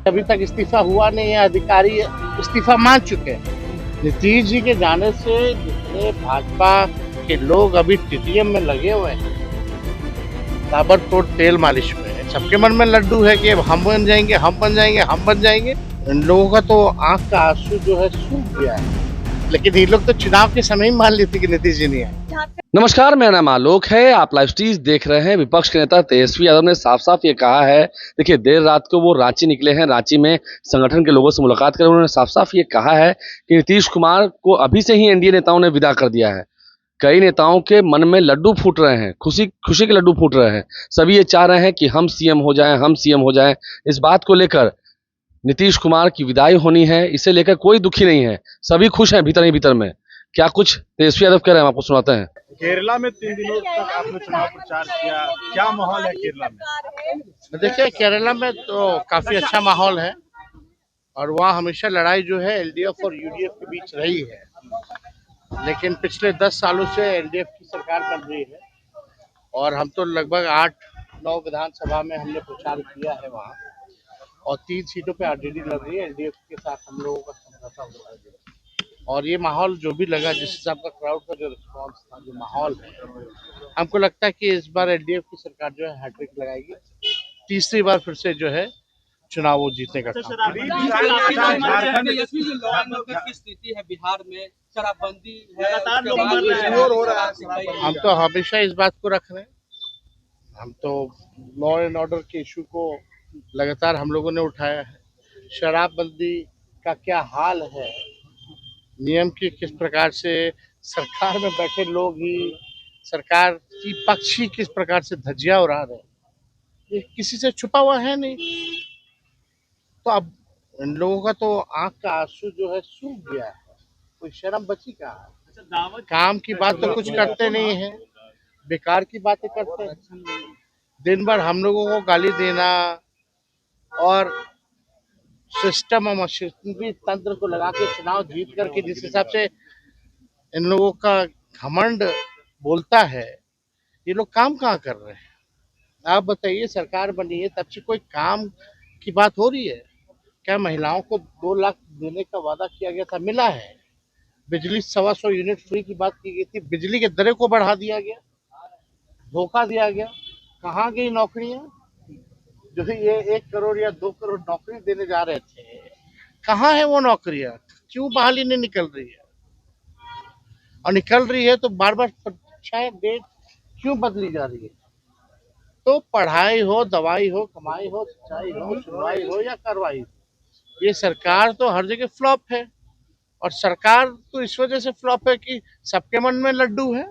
अभी तक इस्तीफा हुआ नहीं है, अधिकारी इस्तीफा मांग चुके हैं। नीतीश जी के जाने से जितने भाजपा के लोग अभी टीटीएम में लगे हुए हैं, ताबड़तोड़ तेल मालिश में है। सबके मन में लड्डू है कि अब हम बन जाएंगे, हम बन जाएंगे, हम बन जाएंगे। इन लोगों का तो आंख का आंसू जो है सूख गया है। लेकिन ये लोग तो चुनाव के समय ही मान लेते कि नीतीश जी नहीं आए। नमस्कार, मेरा नाम आलोक है। आप लाइव स्टीज देख रहे हैं। विपक्ष के नेता तेजस्वी यादव ने साफ साफ ये कहा है। देखिए, देर रात को वो रांची निकले हैं, रांची में संगठन के लोगों से मुलाकात कर उन्होंने साफ साफ ये कहा है कि नीतीश कुमार को अभी से ही एनडीए नेताओं ने विदा कर दिया है। कई नेताओं के मन में लड्डू फूट रहे हैं, खुशी खुशी के लड्डू फूट रहे हैं। सभी ये चाह रहे हैं कि हम सीएम हो जाएं, हम सीएम हो जाएं। इस बात को लेकर नीतीश कुमार की विदाई होनी है, इसे लेकर कोई दुखी नहीं है, सभी खुश हैं भीतर ही भीतर में। क्या कुछ तेजस्वी यादव कह रहे हैं, आपको सुनाते हैं। केरला में 3 दिनों तक आपने चुनाव प्रचार किया, क्या माहौल है केरला में? देखिए, केरला में तो काफी अच्छा माहौल है और वहाँ हमेशा लड़ाई जो है एलडीएफ और यूडीएफ के बीच रही है। लेकिन पिछले 10 सालों से एलडीएफ की सरकार बन रही है और हम तो लगभग 8-9 विधानसभा में हमने प्रचार किया है वहाँ, और 3 सीटों पे आरजेडी लड़ रही है। एलडीएफ के साथ हम लोगों का समझौता हो रहा है और ये माहौल जो भी लगा, जिस हिसाब का क्राउड का जो रिस्पॉन्स था, जो माहौल है, हमको लगता है कि इस बार एलडीएफ की सरकार जो है हैट्रिक लगाएगी। तीसरी बार फिर से जो है चुनाव वो जीतने का काम। की स्थिति है बिहार में, शराबबंदी है, हम तो हमेशा इस बात को रख रहे हैं। हम तो लॉ एंड ऑर्डर के इशू को लगातार हम लोगों ने उठाया है। शराबबंदी का क्या हाल है, नियम की किस प्रकार से सरकार में बैठे लोग ही सरकार की पक्ष ही किस प्रकार से धज्जियां उड़ा रहे हैं, ये किसी से छुपा हुआ है नहीं। तो अब इन लोगों का तो आंख का आंसू जो है सूख गया है, कोई शर्म बची कहाँ है। काम की बात तो कुछ करते नहीं है, बेकार की बातें करते हैं। दिन भर हम लोगों को गाली देना और सिस्टम और मशीनरी तंत्र को लगा के चुनाव जीत करके जिस हिसाब से इन लोगों का घमंड बोलता है, ये लोग काम कहाँ कर रहे हैं? आप बताइए, सरकार बनी है तब से कोई काम की बात हो रही है क्या? महिलाओं को 2 लाख देने का वादा किया गया था, मिला है? बिजली 125 यूनिट फ्री की बात की गई थी, बिजली के दरें को बढ़ा दिया गया, धोखा दिया गया। कहाँ गई नौकरियां? जो ये 1 करोड़ या 2 करोड़ नौकरी देने जा रहे थे, कहाँ है वो नौकरियां? क्यों बहाली नहीं निकल रही है? और निकल रही है तो बार बार परीक्षाएं डेट क्यों बदली जा रही है? तो पढ़ाई हो, दवाई हो, कमाई हो, सिंचाई हो, सुनवाई हो या कार्रवाई हो, ये सरकार तो हर जगह फ्लॉप है। और सरकार तो इस वजह से फ्लॉप है कि सबके मन में लड्डू है।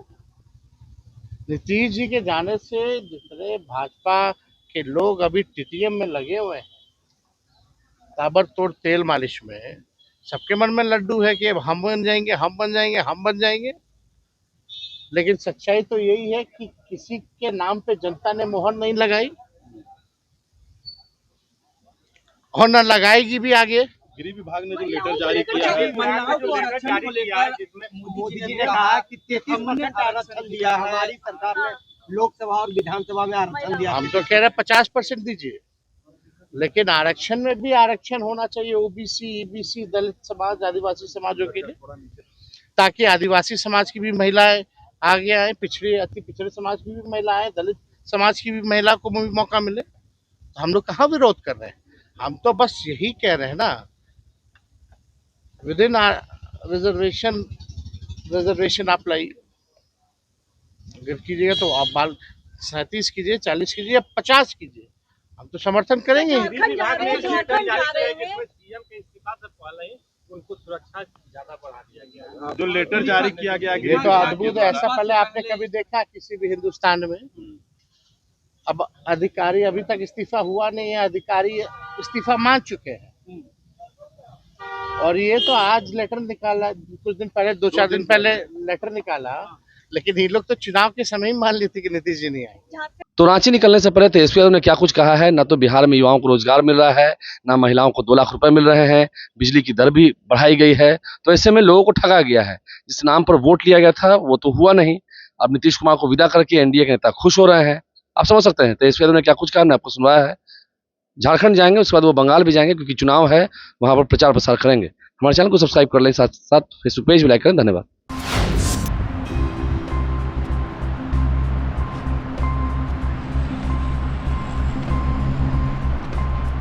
नीतीश जी के जाने से जितने भाजपा के लोग अभी टीटीएम में लगे हुए हैं, ताबड़तोड़ तेल मालिश में है। सबके मन में लड्डू है कि अब हम बन जाएंगे, हम बन जाएंगे, हम बन जाएंगे। लेकिन सच्चाई तो यही है कि किसी के नाम पे जनता ने मोहर नहीं लगाई और न लगाएगी भी आगे। गृह विभाग ने जो लेटर जारी किया है, महिलाओं को आरक्षण को लेकर जिसमें मोदी जी ने कहा कि 33% आरक्षण दिया, हमारी सरकार ने लोकसभा और विधानसभा में आरक्षण दिया। हम तो कह रहे हैं 50% दीजिए, लेकिन आरक्षण में भी आरक्षण होना चाहिए ओबीसी, ईबीसी, दलित समाज, आदिवासी समाजों के लिए, ताकि आदिवासी समाज की भी महिलाएं आगे आए, पिछड़े अति पिछड़े समाज की भी महिलाएं, दलित समाज की भी महिला को भी मौका मिले। तो हम लोग कहाँ विरोध कर रहे हैं? हम तो बस यही कह रहे हैं ना, विद इन रिजर्वेशन आप लाइए। अगर कीजिएगा तो आप 37 कीजिए, 40 कीजिए या 50 कीजिए, हम तो समर्थन करेंगे। उनको सुरक्षा ज्यादा बढ़ा दिया गया, जो लेटर जारी किया गया, ये तो अद्भुत है। ऐसा पहले आपने कभी देखा किसी भी हिंदुस्तान में? अब अधिकारी अभी तक इस्तीफा हुआ नहीं है, अधिकारी इस्तीफा मांग चुके हैं और ये तो आज लेटर निकाला, कुछ दिन पहले, 2-4 दिन पहले लेटर निकाला। लेकिन ये लोग तो चुनाव के समय ही मान लेते कि नीतीश जी नहीं आए। तो रांची निकलने से पहले तेजस्वी यादव ने क्या कुछ कहा है। ना तो बिहार में युवाओं को रोजगार मिल रहा है, ना महिलाओं को 2 लाख रुपए मिल रहे हैं, बिजली की दर भी बढ़ाई गई है। तो ऐसे में लोगों को ठगा गया है। जिस नाम पर वोट लिया गया था वो तो हुआ नहीं। अब नीतीश कुमार को विदा करके एनडीए के नेता खुश हो रहे हैं। आप समझ सकते हैं तेजस्वी यादव ने क्या कुछ कहा, आपको सुनवाया है। झारखंड जाएंगे, उसके बाद वो बंगाल भी जाएंगे, क्योंकि चुनाव है, वहां पर प्रचार प्रसार करेंगे। हमारे चैनल को सब्सक्राइब कर लें, साथ साथ फेसबुक पेज भी लाइक करें। धन्यवाद।